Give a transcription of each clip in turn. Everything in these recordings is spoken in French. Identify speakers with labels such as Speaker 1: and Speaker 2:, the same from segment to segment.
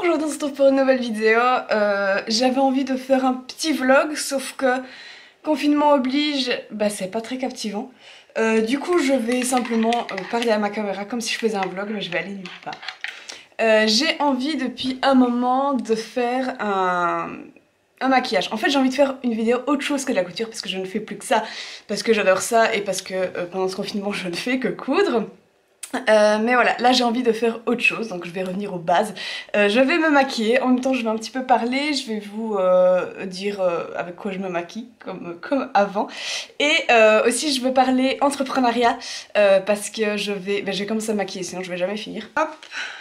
Speaker 1: aujourd'hui on se retrouve pour une nouvelle vidéo. J'avais envie de faire un petit vlog, sauf que confinement oblige, bah c'est pas très captivant. Du coup je vais simplement parler à ma caméra comme si je faisais un vlog, mais je vais aller nulle part. J'ai envie depuis un moment de faire un maquillage. En fait j'ai envie de faire une vidéo autre chose que de la couture parce que je ne fais plus que ça, parce que j'adore ça et parce que pendant ce confinement je ne fais que coudre. Mais voilà, là j'ai envie de faire autre chose, donc je vais revenir aux bases. Je vais me maquiller, en même temps je vais un petit peu parler, je vais vous dire avec quoi je me maquille, comme avant. Et aussi je veux parler entrepreneuriat, parce que je vais commencer à me maquiller, sinon je vais jamais finir. Hop,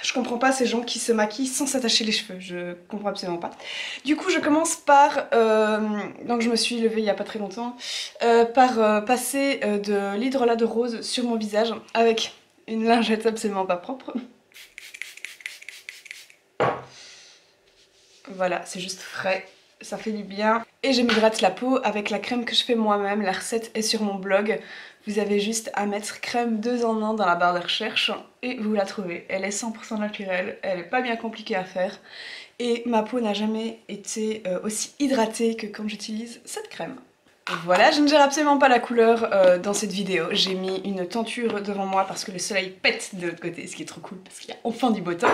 Speaker 1: je comprends pas ces gens qui se maquillent sans s'attacher les cheveux, je comprends absolument pas. Du coup je commence par, donc je me suis levée il y a pas très longtemps, par passer de l'hydrolat de rose sur mon visage avec une lingette absolument pas propre. Voilà, c'est juste frais, ça fait du bien. Et je m'hydrate la peau avec la crème que je fais moi-même, la recette est sur mon blog. Vous avez juste à mettre crème 2 en 1 dans la barre de recherche et vous la trouvez. Elle est 100% naturelle, elle est pas bien compliquée à faire. Et ma peau n'a jamais été aussi hydratée que quand j'utilise cette crème. Voilà, je ne gère absolument pas la couleur dans cette vidéo. J'ai mis une tenture devant moi parce que le soleil pète de l'autre côté, ce qui est trop cool parce qu'il y a enfin du beau temps.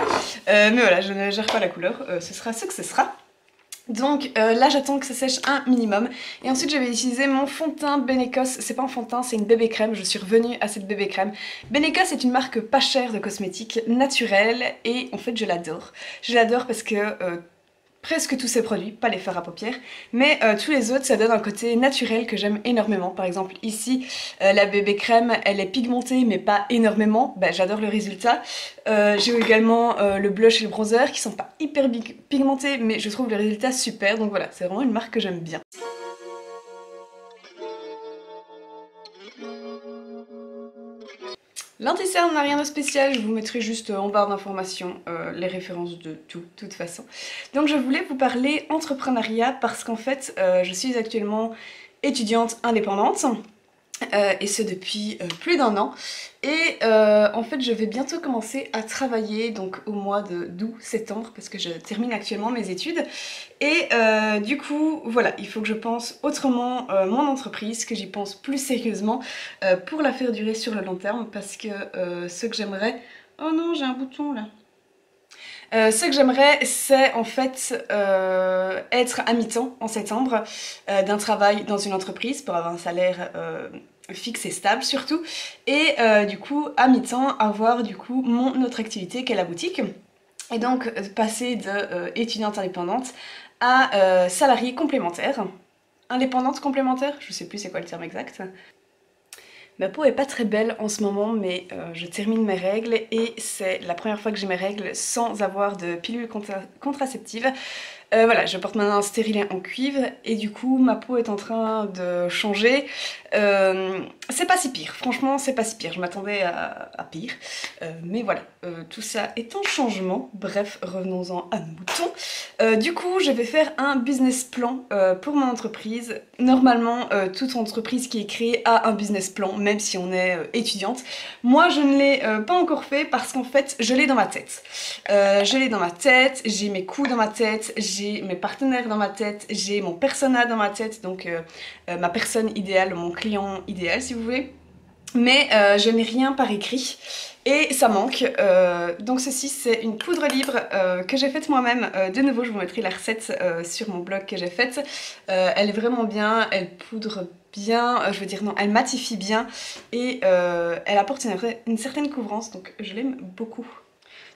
Speaker 1: Mais voilà, je ne gère pas la couleur, ce sera ce que ce sera. Donc là j'attends que ça sèche un minimum et ensuite je vais utiliser mon fond de teint Benecos. C'est pas un fond de teint, c'est une bébé crème, je suis revenue à cette bébé crème. Benecos est une marque pas chère de cosmétiques naturelle et en fait je l'adore. Je l'adore parce que presque tous ces produits, pas les fards à paupières, mais tous les autres ça donne un côté naturel que j'aime énormément. Par exemple ici la bébé crème elle est pigmentée mais pas énormément, bah, j'adore le résultat. J'ai également le blush et le bronzer qui sont pas hyper pigmentés mais je trouve le résultat super, donc voilà, c'est vraiment une marque que j'aime bien. L'anti-cerne n'a rien de spécial, je vous mettrai juste en barre d'informations les références de tout, de toute façon. Donc je voulais vous parler entrepreneuriat parce qu'en fait je suis actuellement étudiante indépendante. Et ce depuis plus d'1 an. Et en fait je vais bientôt commencer à travailler, donc au mois d'août-septembre, parce que je termine actuellement mes études. Et du coup voilà, il faut que je pense autrement mon entreprise, que j'y pense plus sérieusement pour la faire durer sur le long terme, parce que ce que j'aimerais... Oh non, j'ai un bouton là. Ce que j'aimerais, c'est en fait être à mi-temps en septembre d'un travail dans une entreprise pour avoir un salaire fixe et stable surtout, et du coup à mi-temps avoir du coup mon autre activité qui est la boutique, et donc passer de étudiante indépendante à salariée complémentaire. Indépendante complémentaire, je sais plus c'est quoi le terme exact. Ma peau est pas très belle en ce moment, mais je termine mes règles et c'est la première fois que j'ai mes règles sans avoir de pilule contraceptive. Voilà, je porte maintenant un stérilet en cuivre et du coup ma peau est en train de changer. C'est pas si pire, franchement c'est pas si pire, je m'attendais à pire. Mais voilà, tout ça est en changement. Bref, revenons-en à nos moutons. Du coup je vais faire un business plan pour mon entreprise. Normalement toute entreprise qui est créée a un business plan, même si on est étudiante. Moi je ne l'ai pas encore fait parce qu'en fait je l'ai dans ma tête. Je l'ai dans ma tête, j'ai mes coûts dans ma tête, j'ai mes partenaires dans ma tête, j'ai mon persona dans ma tête, donc ma personne idéale, mon client idéal si vous voulez. Mais je n'ai rien par écrit et ça manque. Donc ceci c'est une poudre libre que j'ai faite moi-même. De nouveau je vous mettrai la recette sur mon blog que j'ai faite. Elle est vraiment bien, elle poudre bien, je veux dire non, elle matifie bien et elle apporte une certaine couvrance, donc je l'aime beaucoup.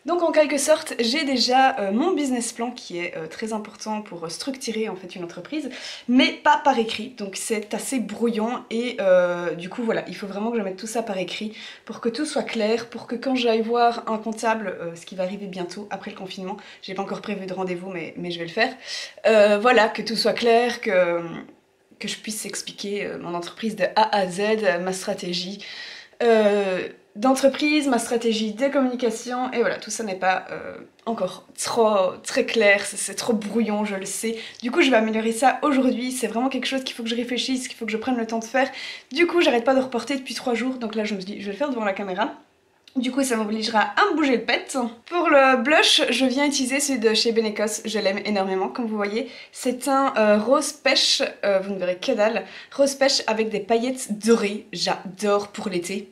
Speaker 1: Donc en quelque sorte, j'ai déjà mon business plan qui est très important pour structurer en fait une entreprise, mais pas par écrit, donc c'est assez brouillon et du coup voilà, il faut vraiment que je mette tout ça par écrit pour que tout soit clair, pour que quand j'aille voir un comptable, ce qui va arriver bientôt après le confinement, j'ai pas encore prévu de rendez-vous mais je vais le faire, voilà, que tout soit clair, que je puisse expliquer mon entreprise de A à Z, ma stratégie, d'entreprise, ma stratégie de communication, et voilà, tout ça n'est pas encore très clair, c'est trop brouillon, je le sais. Du coup je vais améliorer ça aujourd'hui, c'est vraiment quelque chose qu'il faut que je réfléchisse, qu'il faut que je prenne le temps de faire. Du coup j'arrête pas de reporter depuis 3 jours, donc là je me dis je vais le faire devant la caméra. Du coup ça m'obligera à me bouger le pet. Pour le blush, je viens utiliser celui de chez Benecos, je l'aime énormément comme vous voyez. C'est un rose pêche, vous ne verrez que dalle, rose pêche avec des paillettes dorées, j'adore pour l'été.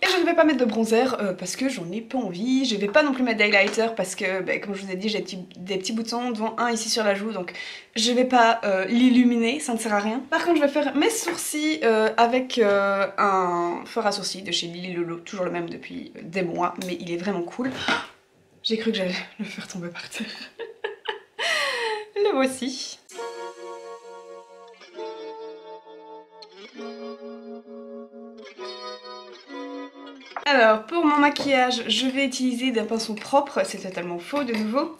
Speaker 1: Et je ne vais pas mettre de bronzer parce que j'en ai pas envie, je vais pas non plus mettre d'highlighter parce que comme je vous ai dit j'ai des petits boutons dont un ici sur la joue donc je vais pas l'illuminer, ça ne sert à rien. Par contre je vais faire mes sourcils avec un fard à sourcils de chez Lily Lolo, toujours le même depuis des mois mais il est vraiment cool. J'ai cru que j'allais le faire tomber par terre. Le voici. Alors pour mon maquillage, je vais utiliser d'un pinceau propre, c'est totalement faux de nouveau.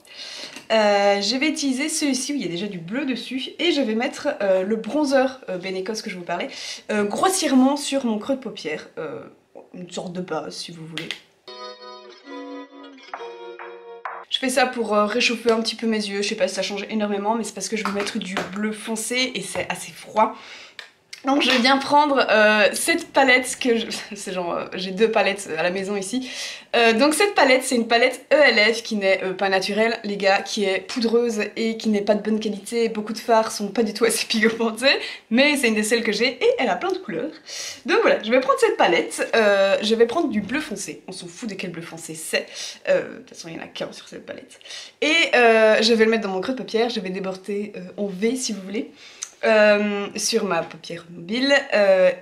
Speaker 1: Je vais utiliser celui-ci où il y a déjà du bleu dessus et je vais mettre le bronzer Benecos que je vous parlais grossièrement sur mon creux de paupière, une sorte de base si vous voulez. Je fais ça pour réchauffer un petit peu mes yeux, je sais pas si ça change énormément mais c'est parce que je vais mettre du bleu foncé et c'est assez froid. Donc je viens prendre cette palette que c'est genre j'ai deux palettes à la maison ici. Donc cette palette c'est une palette ELF qui n'est pas naturelle les gars, qui est poudreuse et qui n'est pas de bonne qualité. Beaucoup de fards sont pas du tout assez pigmentés mais c'est une des celles que j'ai et elle a plein de couleurs. Donc voilà, je vais prendre cette palette, je vais prendre du bleu foncé. On s'en fout de quel bleu foncé c'est. De toute façon il n'y en a qu'un sur cette palette. Et je vais le mettre dans mon creux de paupière, je vais déborder en V si vous voulez. Sur ma paupière mobile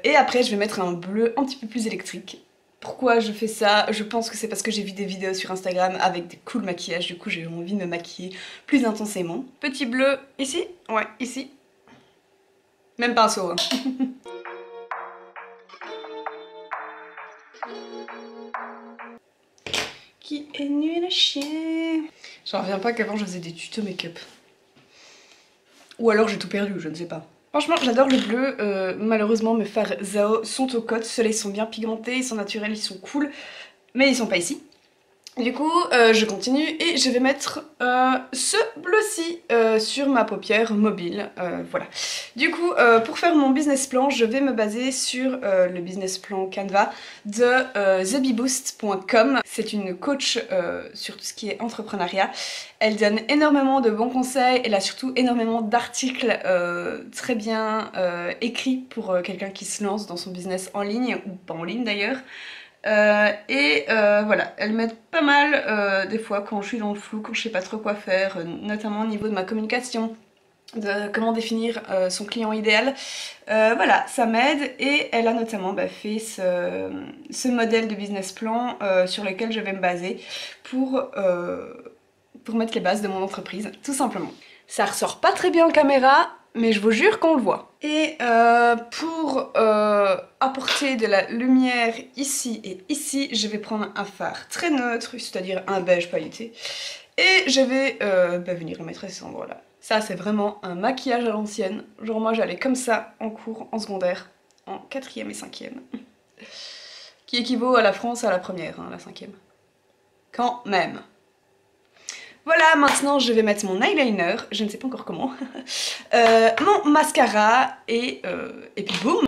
Speaker 1: et après je vais mettre un bleu un petit peu plus électrique. Pourquoi je fais ça? Je pense que c'est parce que j'ai vu des vidéos sur Instagram avec des cool maquillages, du coup j'ai envie de me maquiller plus intensément. Petit bleu ici, ouais ici, même pinceau hein. Qui est nul à chier. J'en reviens pas qu'avant je faisais des tutos make-up. Ou alors j'ai tout perdu, je ne sais pas. Franchement, j'adore le bleu. Malheureusement, mes fards Zao sont au cote. Ceux-là, ils sont bien pigmentés, ils sont naturels, ils sont cool. Mais ils sont pas ici. Du coup, je continue et je vais mettre ce bleu-ci sur ma paupière mobile. Voilà. Du coup, pour faire mon business plan, je vais me baser sur le business plan Canva de thebeboost.com. C'est une coach sur tout ce qui est entrepreneuriat. Elle donne énormément de bons conseils, elle a surtout énormément d'articles très bien écrits pour quelqu'un qui se lance dans son business en ligne, ou pas en ligne d'ailleurs. Voilà, elle m'aide pas mal des fois quand je suis dans le flou, quand je sais pas trop quoi faire, notamment au niveau de ma communication, de comment définir son client idéal. Voilà, ça m'aide et elle a notamment fait ce modèle de business plan sur lequel je vais me baser pour mettre les bases de mon entreprise, tout simplement. Ça ressort pas très bien en caméra, mais je vous jure qu'on le voit. Et pour apporter de la lumière ici et ici, je vais prendre un fard très neutre, c'est-à-dire un beige pailleté, et je vais venir le mettre à cet endroit-là. Ça, c'est vraiment un maquillage à l'ancienne. Genre moi, j'allais comme ça en cours, en secondaire, en 4e et 5e. Qui équivaut à la France à la première, hein, la 5e. Quand même. Voilà, maintenant je vais mettre mon eyeliner, je ne sais pas encore comment, mon mascara et puis boum.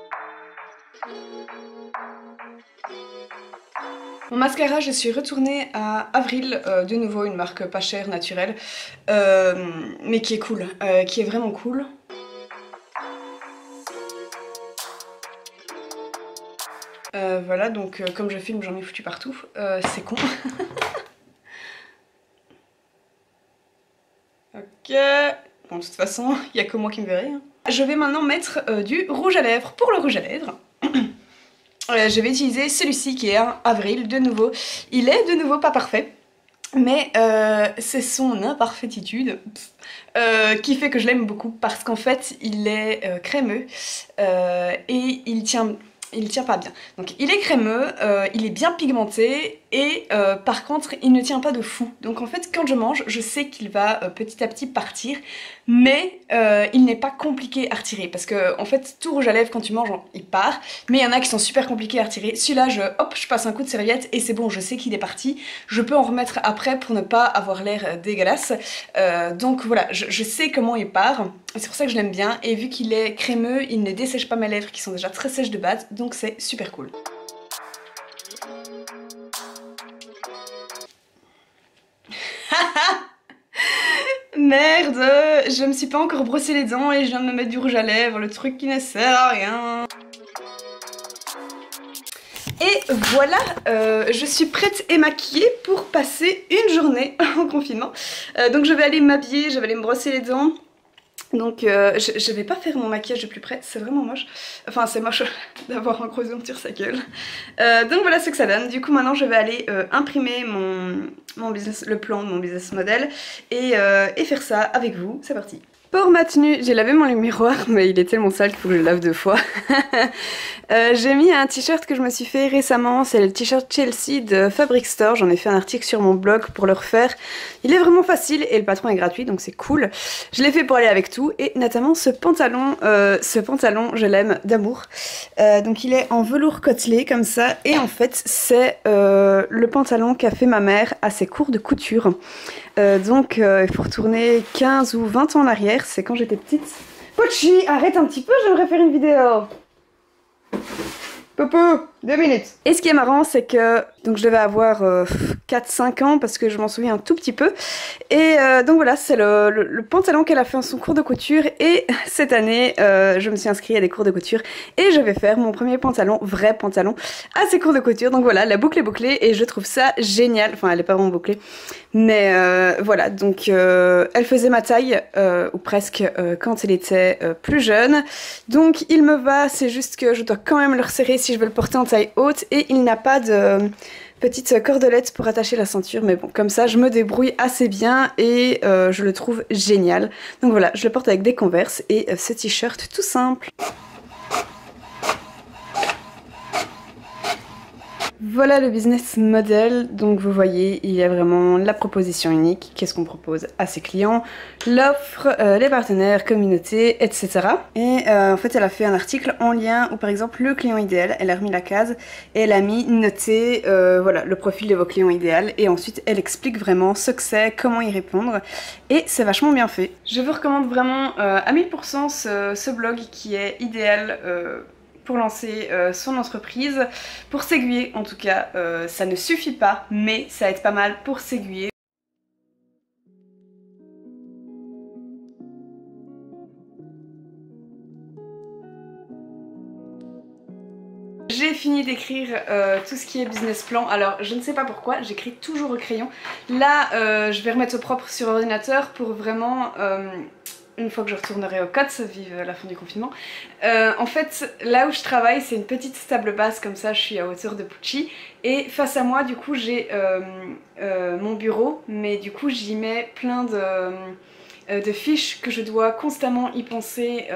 Speaker 1: Mon mascara, je suis retournée à Avril, de nouveau une marque pas chère, naturelle, mais qui est cool, qui est vraiment cool. Voilà, donc comme je filme, j'en ai foutu partout, c'est con. Ok, bon de toute façon, il n'y a que moi qui me verrai. Hein. Je vais maintenant mettre du rouge à lèvres. Pour le rouge à lèvres, je vais utiliser celui-ci qui est un Avril, de nouveau. Il est de nouveau pas parfait, mais c'est son imparfaititude qui fait que je l'aime beaucoup parce qu'en fait il est crémeux et il tient pas bien. Donc il est crémeux, il est bien pigmenté et par contre il ne tient pas de fou. Donc en fait quand je mange, je sais qu'il va petit à petit partir, mais il n'est pas compliqué à retirer parce que en fait tout rouge à lèvres quand tu manges il part, mais il y en a qui sont super compliqués à retirer. Celui-là je passe un coup de serviette et c'est bon, je sais qu'il est parti. Je peux en remettre après pour ne pas avoir l'air dégueulasse. Donc voilà, je sais comment il part. C'est pour ça que je l'aime bien et vu qu'il est crémeux, il ne dessèche pas mes lèvres qui sont déjà très sèches de base, donc c'est super cool. Merde, je me suis pas encore brossé les dents et je viens de me mettre du rouge à lèvres, le truc qui ne sert à rien. Et voilà, je suis prête et maquillée pour passer une journée en confinement. Donc je vais aller m'habiller, je vais aller me brosser les dents. Donc je vais pas faire mon maquillage de plus près, c'est vraiment moche. Enfin c'est moche d'avoir un gros zoom sur sa gueule. Donc voilà ce que ça donne. Du coup maintenant je vais aller imprimer le plan de mon business model et faire ça avec vous. C'est parti. Pour ma tenue, j'ai lavé mon miroir, mais il est tellement sale qu'il faut que je le lave 2 fois. J'ai mis un t-shirt que je me suis fait récemment, c'est le t-shirt Chelsea de Fabric Store. J'en ai fait un article sur mon blog pour le refaire. Il est vraiment facile et le patron est gratuit, donc c'est cool. Je l'ai fait pour aller avec tout, et notamment ce pantalon, je l'aime d'amour. Donc il est en velours côtelé comme ça, et en fait c'est le pantalon qu'a fait ma mère à ses cours de couture. Donc il faut retourner 15 ou 20 ans en arrière, c'est quand j'étais petite. Pochi, arrête un petit peu, j'aimerais faire une vidéo. Popo, 2 minutes. Et ce qui est marrant, c'est que donc je devais avoir 4-5 ans parce que je m'en souviens un tout petit peu. Et donc voilà, c'est le pantalon qu'elle a fait en son cours de couture. Et cette année, je me suis inscrite à des cours de couture et je vais faire mon premier pantalon, vrai pantalon, à ces cours de couture. Donc voilà, la boucle est bouclée et je trouve ça génial. Enfin, elle est pas vraiment bouclée, mais voilà. Donc elle faisait ma taille ou presque quand elle était plus jeune. Donc il me va. C'est juste que je dois quand même le resserrer si je veux le porter en taille haute, et il n'a pas de petite cordelette pour attacher la ceinture, mais bon, comme ça je me débrouille assez bien et je le trouve génial. Donc voilà, je le porte avec des Converse et ce t-shirt tout simple. Voilà le business model, donc vous voyez, il y a vraiment la proposition unique, qu'est-ce qu'on propose à ses clients, l'offre, les partenaires, communauté, etc. Et en fait elle a fait un article en lien où par exemple le client idéal, elle a remis la case et elle a mis noter voilà, le profil de vos clients idéaux, et ensuite elle explique vraiment ce que c'est, comment y répondre, et c'est vachement bien fait. Je vous recommande vraiment à 1000% ce blog qui est idéal pour lancer son entreprise, pour s'aiguiller en tout cas. Ça ne suffit pas, mais ça aide pas mal pour s'aiguiller. J'ai fini d'écrire tout ce qui est business plan. Alors je ne sais pas pourquoi, j'écris toujours au crayon. Là je vais remettre au propre sur ordinateur pour vraiment... une fois que je retournerai au COTS, vive la fin du confinement. En fait, là où je travaille, c'est une petite table basse comme ça, je suis à hauteur de Pucci. Et face à moi, du coup, j'ai mon bureau, mais du coup, j'y mets plein de fiches que je dois constamment y penser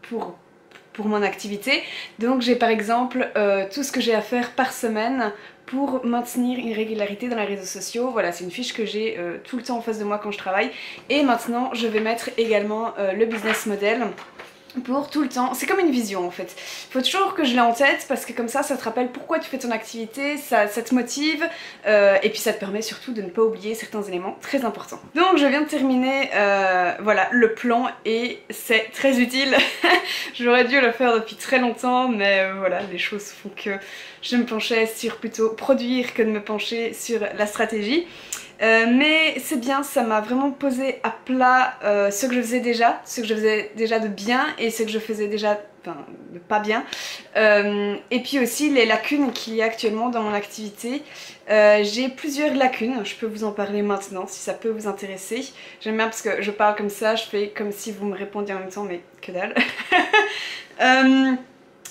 Speaker 1: pour mon activité. Donc j'ai par exemple tout ce que j'ai à faire par semaine pour maintenir une régularité dans les réseaux sociaux. Voilà, c'est une fiche que j'ai tout le temps en face de moi quand je travaille. Et maintenant je vais mettre également le business model pour tout le temps. C'est comme une vision en fait. Il faut toujours que je l'ai en tête parce que comme ça te rappelle pourquoi tu fais ton activité, ça te motive et puis ça te permet surtout de ne pas oublier certains éléments très importants. Donc je viens de terminer voilà, le plan et c'est très utile. J'aurais dû le faire depuis très longtemps, mais voilà, les choses font que je me penchais sur plutôt produire que de me pencher sur la stratégie. Mais c'est bien, ça m'a vraiment posé à plat ce que je faisais déjà, de bien et ce que je faisais déjà de pas bien. Et puis aussi les lacunes qu'il y a actuellement dans mon activité. J'ai plusieurs lacunes, je peux vous en parler maintenant si ça peut vous intéresser. J'aime bien parce que je parle comme ça, je fais comme si vous me répondiez en même temps, mais que dalle.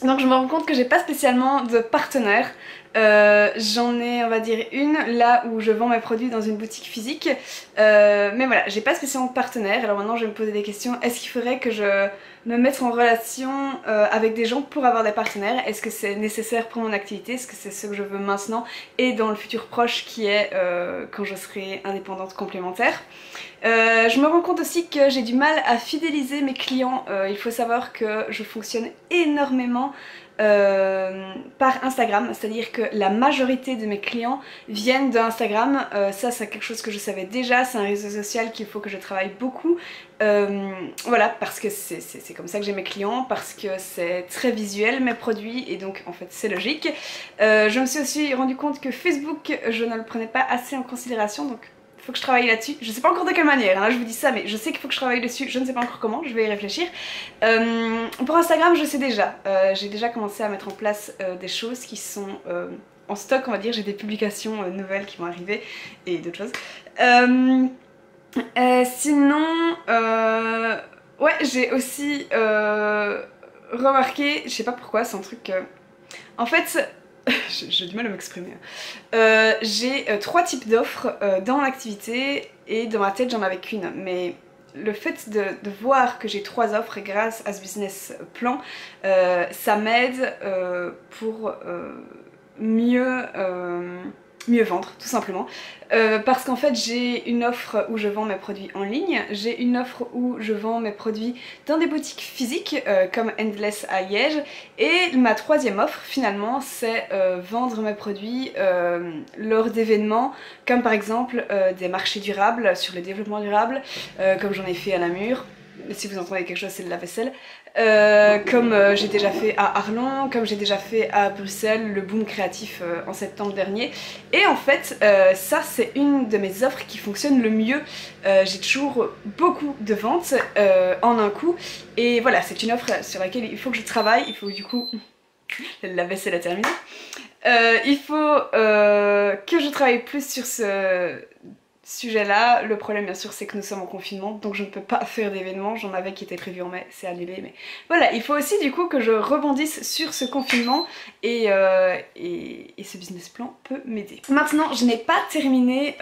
Speaker 1: Donc je me rends compte que j'ai pas spécialement de partenaire. J'en ai on va dire une là où je vends mes produits dans une boutique physique, mais voilà, j'ai pas spécialement de partenaire. Alors maintenant je vais me poser des questions, est-ce qu'il faudrait que je me mette en relation avec des gens pour avoir des partenaires? Est-ce que c'est nécessaire pour mon activité? Est-ce que c'est ce que je veux maintenant et dans le futur proche qui est quand je serai indépendante complémentaire? Je me rends compte aussi que j'ai du mal à fidéliser mes clients. Il faut savoir que je fonctionne énormément par Instagram, c'est-à-dire que la majorité de mes clients viennent d'Instagram. Ça c'est quelque chose que je savais déjà, c'est un réseau social qu'il faut que je travaille beaucoup. Voilà, parce que c'est comme ça que j'ai mes clients, parce que c'est très visuel mes produits et donc en fait c'est logique. Je me suis aussi rendu compte que Facebook je ne le prenais pas assez en considération, donc faut que je travaille là-dessus. Je sais pas encore de quelle manière, hein, là je vous dis ça, mais je sais qu'il faut que je travaille dessus, je ne sais pas encore comment, je vais y réfléchir. Pour Instagram, je sais déjà. J'ai déjà commencé à mettre en place des choses qui sont en stock, on va dire. J'ai des publications nouvelles qui vont arriver et d'autres choses. Sinon, ouais, j'ai aussi remarqué, je sais pas pourquoi, c'est un truc... En fait, j'ai du mal à m'exprimer. J'ai 3 types d'offres dans l'activité et dans ma tête j'en avais qu'une. Mais le fait de voir que j'ai 3 offres grâce à ce business plan, ça m'aide pour mieux vendre, tout simplement. Parce qu'en fait j'ai une offre où je vends mes produits en ligne, j'ai une offre où je vends mes produits dans des boutiques physiques comme Endless à Liège, et ma 3e offre finalement c'est vendre mes produits lors d'événements comme par exemple des marchés durables sur le développement durable, comme j'en ai fait à Namur. Si vous entendez quelque chose, c'est de la vaisselle. Comme j'ai déjà fait à Arlon, comme j'ai déjà fait à Bruxelles, le boom créatif en septembre dernier. Et en fait, ça c'est une de mes offres qui fonctionne le mieux. J'ai toujours beaucoup de ventes en un coup. Et voilà, c'est une offre sur laquelle il faut que je travaille. Il faut du coup... la vaisselle a terminé. Il faut que je travaille plus sur ce... sujet-là. Le problème bien sûr c'est que nous sommes en confinement, donc je ne peux pas faire d'événements. J'en avais qui étaient prévus en mai, c'est annulé, mais voilà, il faut aussi du coup que je rebondisse sur ce confinement et ce business plan peut m'aider. Maintenant je n'ai pas terminé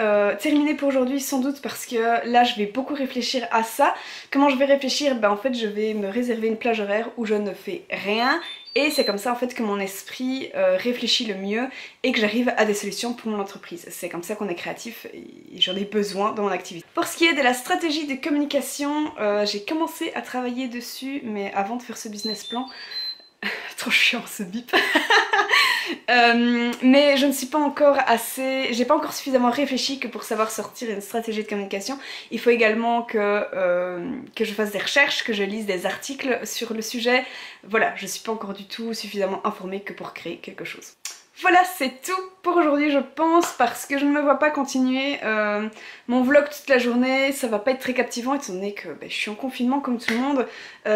Speaker 1: pour aujourd'hui, sans doute parce que là je vais beaucoup réfléchir à ça. Comment je vais réfléchir? Ben en fait je vais me réserver une plage horaire où je ne fais rien. Et c'est comme ça en fait que mon esprit réfléchit le mieux et que j'arrive à des solutions pour mon entreprise. C'est comme ça qu'on est créatif et j'en ai besoin dans mon activité. Pour ce qui est de la stratégie de communication, j'ai commencé à travailler dessus, mais avant de faire ce business plan... Trop chiant ce bip. Mais je ne suis pas encore assez... J'ai pas encore suffisamment réfléchi que pour savoir sortir une stratégie de communication. Il faut également que je fasse des recherches, que je lise des articles sur le sujet. Voilà, je suis pas encore du tout suffisamment informée que pour créer quelque chose. Voilà, c'est tout pour aujourd'hui je pense, parce que je ne me vois pas continuer mon vlog toute la journée. Ça va pas être très captivant étant donné que je suis en confinement comme tout le monde.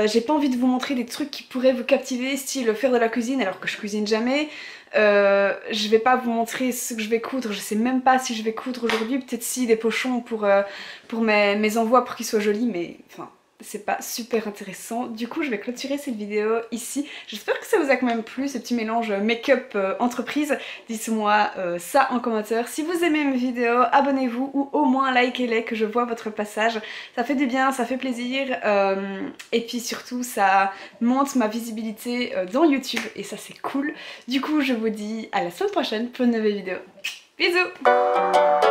Speaker 1: J'ai pas envie de vous montrer des trucs qui pourraient vous captiver, style faire de la cuisine alors que je cuisine jamais. Je vais pas vous montrer ce que je vais coudre, je sais même pas si je vais coudre aujourd'hui, peut-être si des pochons pour mes envois pour qu'ils soient jolis, mais enfin... c'est pas super intéressant. Du coup je vais clôturer cette vidéo ici. J'espère que ça vous a quand même plu, ce petit mélange make-up entreprise. Dites-moi ça en commentaire. Si vous aimez mes vidéos, abonnez-vous ou au moins likez-les, que je vois votre passage. Ça fait du bien, ça fait plaisir. Et puis surtout ça monte ma visibilité dans YouTube et ça c'est cool. Du coup je vous dis à la semaine prochaine pour une nouvelle vidéo. Bisous!